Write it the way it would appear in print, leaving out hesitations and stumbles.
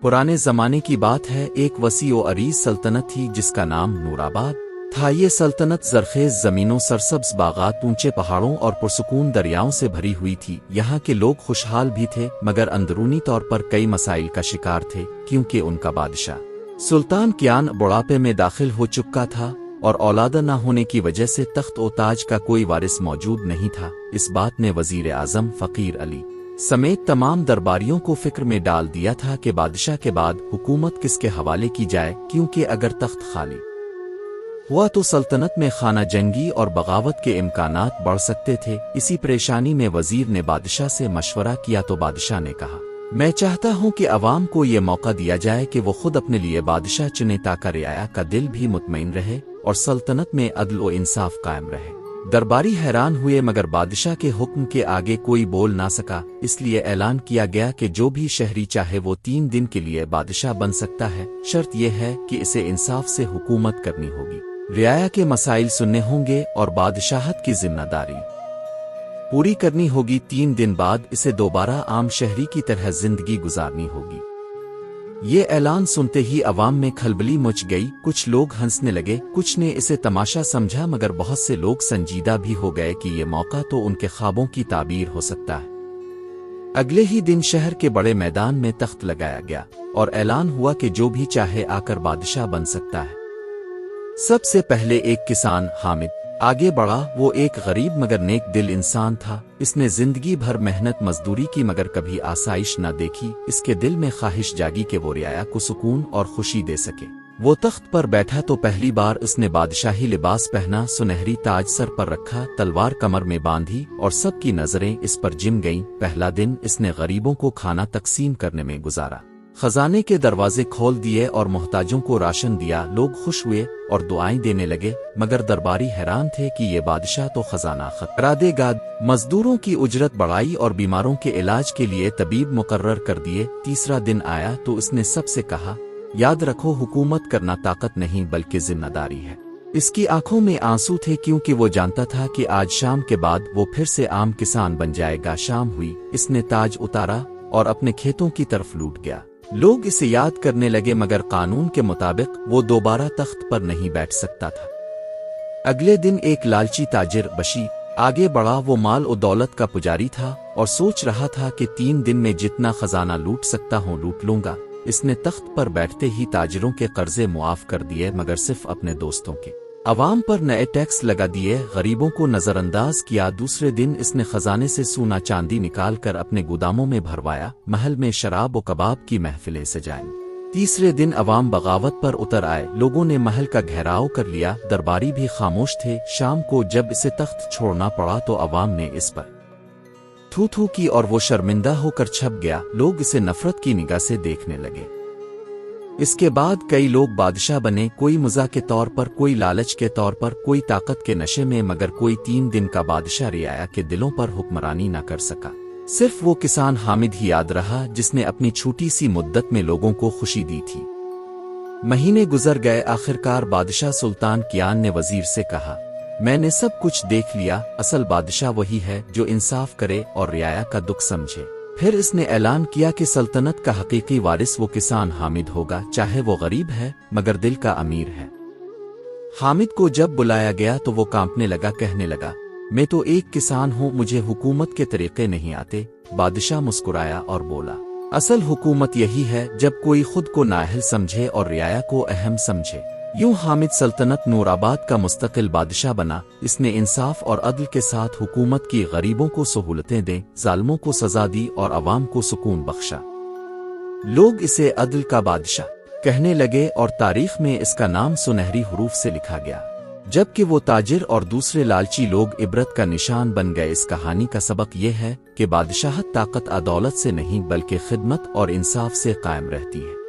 पुराने ज़माने की बात है, एक वसी व अरीज सल्तनत थी जिसका नाम नूराबाद था। ये सल्तनत ज़रखेज़ ज़मीनों, सरसब्ज़ बागात, ऊंचे पहाड़ों और पुरसुकून दरियाओं से भरी हुई थी। यहाँ के लोग खुशहाल भी थे, मगर अंदरूनी तौर पर कई मसाइल का शिकार थे, क्योंकि उनका बादशाह सुल्तान कियान बुढ़ापे में दाखिल हो चुका था और औलाद न होने की वजह से तख्त और ताज का कोई वारिस मौजूद नहीं था। इस बात ने वज़ीर आज़म फ़कीर अली समेत तमाम दरबारियों को फिक्र में डाल दिया था कि बादशाह के बाद हुकूमत किसके हवाले की जाए, क्योंकि अगर तख्त खाली हुआ तो सल्तनत में खाना जंगी और बगावत के इम्कानात बढ़ सकते थे। इसी परेशानी में वजीर ने बादशाह से मशवरा किया तो बादशाह ने कहा, मैं चाहता हूं कि अवाम को ये मौका दिया जाए कि वो खुद अपने लिए बादशाह चुने, ताकि रियाया का दिल भी मुतमईन रहे और सल्तनत में अदल व इंसाफ कायम रहे। दरबारी हैरान हुए, मगर बादशाह के हुक्म के आगे कोई बोल ना सका। इसलिए ऐलान किया गया कि जो भी शहरी चाहे वो 3 दिन के लिए बादशाह बन सकता है। शर्त यह है कि इसे इंसाफ से हुकूमत करनी होगी, रियाया के मसाइल सुनने होंगे और बादशाहत की जिम्मेदारी पूरी करनी होगी। 3 दिन बाद इसे दोबारा आम शहरी की तरह जिंदगी गुजारनी होगी। ये ऐलान सुनते ही अवाम में खलबली मच गई। कुछ लोग हंसने लगे, कुछ ने इसे तमाशा समझा, मगर बहुत से लोग संजीदा भी हो गए कि ये मौका तो उनके ख्वाबों की ताबीर हो सकता है। अगले ही दिन शहर के बड़े मैदान में तख्त लगाया गया और ऐलान हुआ कि जो भी चाहे आकर बादशाह बन सकता है। सबसे पहले एक किसान हामिद आगे बढ़ा। वो एक गरीब मगर नेक दिल इंसान था। इसने जिंदगी भर मेहनत मजदूरी की, मगर कभी आसाइश न देखी। इसके दिल में ख्वाहिश जागी कि वो रियाया को सुकून और खुशी दे सके। वो तख्त पर बैठा तो पहली बार उसने बादशाही लिबास पहना, सुनहरी ताज सर पर रखा, तलवार कमर में बांधी और सबकी नजरें इस पर जिम गईं। पहला दिन इसने गरीबों को खाना तकसीम करने में गुजारा। खजाने के दरवाजे खोल दिए और मोहताजों को राशन दिया। लोग खुश हुए और दुआएं देने लगे, मगर दरबारी हैरान थे कि ये बादशाह तो खजाना खतरा देगा। मजदूरों की उजरत बढ़ाई और बीमारों के इलाज के लिए तबीब मुकर्रर कर दिए। तीसरा दिन आया तो उसने सबसे कहा, याद रखो, हुकूमत करना ताकत नहीं बल्कि जिम्मेदारी है। इसकी आंखों में आंसू थे, क्योंकि वो जानता था कि आज शाम के बाद वो फिर से आम किसान बन जाएगा। शाम हुई, इसने ताज उतारा और अपने खेतों की तरफ लूट गया। लोग इसे याद करने लगे, मगर कानून के मुताबिक वो दोबारा तख्त पर नहीं बैठ सकता था। अगले दिन एक लालची ताजिर बशी आगे बढ़ा। वो माल और दौलत का पुजारी था और सोच रहा था कि 3 दिन में जितना खजाना लूट सकता हूँ लूट लूंगा। इसने तख्त पर बैठते ही ताजिरों के कर्जे मुआफ कर दिए, मगर सिर्फ अपने दोस्तों के। अवाम पर नए टैक्स लगा दिए, गरीबों को नजरअंदाज किया। दूसरे दिन इसने खजाने से सोना चांदी निकाल कर अपने गोदामों में भरवाया। महल में शराब और कबाब की महफिलें सजाईं। तीसरे दिन अवाम बगावत पर उतर आए। लोगों ने महल का घेराव कर लिया। दरबारी भी खामोश थे। शाम को जब इसे तख्त छोड़ना पड़ा तो अवाम ने इस पर थू थू की और वो शर्मिंदा होकर छप गया। लोग इसे नफरत की निगाह से देखने लगे। इसके बाद कई लोग बादशाह बने, कोई मज़ा के तौर पर, कोई लालच के तौर पर, कोई ताकत के नशे में, मगर कोई 3 दिन का बादशाह रियाया के दिलों पर हुक्मरानी न कर सका। सिर्फ वो किसान हामिद ही याद रहा, जिसने अपनी छोटी सी मुद्दत में लोगों को खुशी दी थी। महीने गुजर गए। आखिरकार बादशाह सुल्तान कियान ने वजीर से कहा, मैंने सब कुछ देख लिया। असल बादशाह वही है जो इंसाफ करे और रियाया का दुख समझे। फिर इसने ऐलान किया कि सल्तनत का हकीकी वारिस वो किसान हामिद होगा, चाहे वो गरीब है मगर दिल का अमीर है। हामिद को जब बुलाया गया तो वो कांपने लगा, कहने लगा, मैं तो एक किसान हूँ, मुझे हुकूमत के तरीके नहीं आते। बादशाह मुस्कुराया और बोला, असल हुकूमत यही है जब कोई खुद को नाअहल समझे और रियाया को अहम समझे। यूं हामिद सल्तनत नूराबाद का मुस्तकिल बादशाह बना। इसने इंसाफ और अदल के साथ हुकूमत की, गरीबों को सहूलतें दें, जालिमों को सजा दी और अवाम को सुकून बख्शा। लोग इसे अदल का बादशाह कहने लगे और तारीख में इसका नाम सुनहरी हुरूफ से लिखा गया। जबकि वो ताजिर और दूसरे लालची लोग इबरत का निशान बन गए। इस कहानी का सबक यह है कि बादशाहत ताकत दौलत से नहीं बल्कि खिदमत और इंसाफ से कायम रहती है।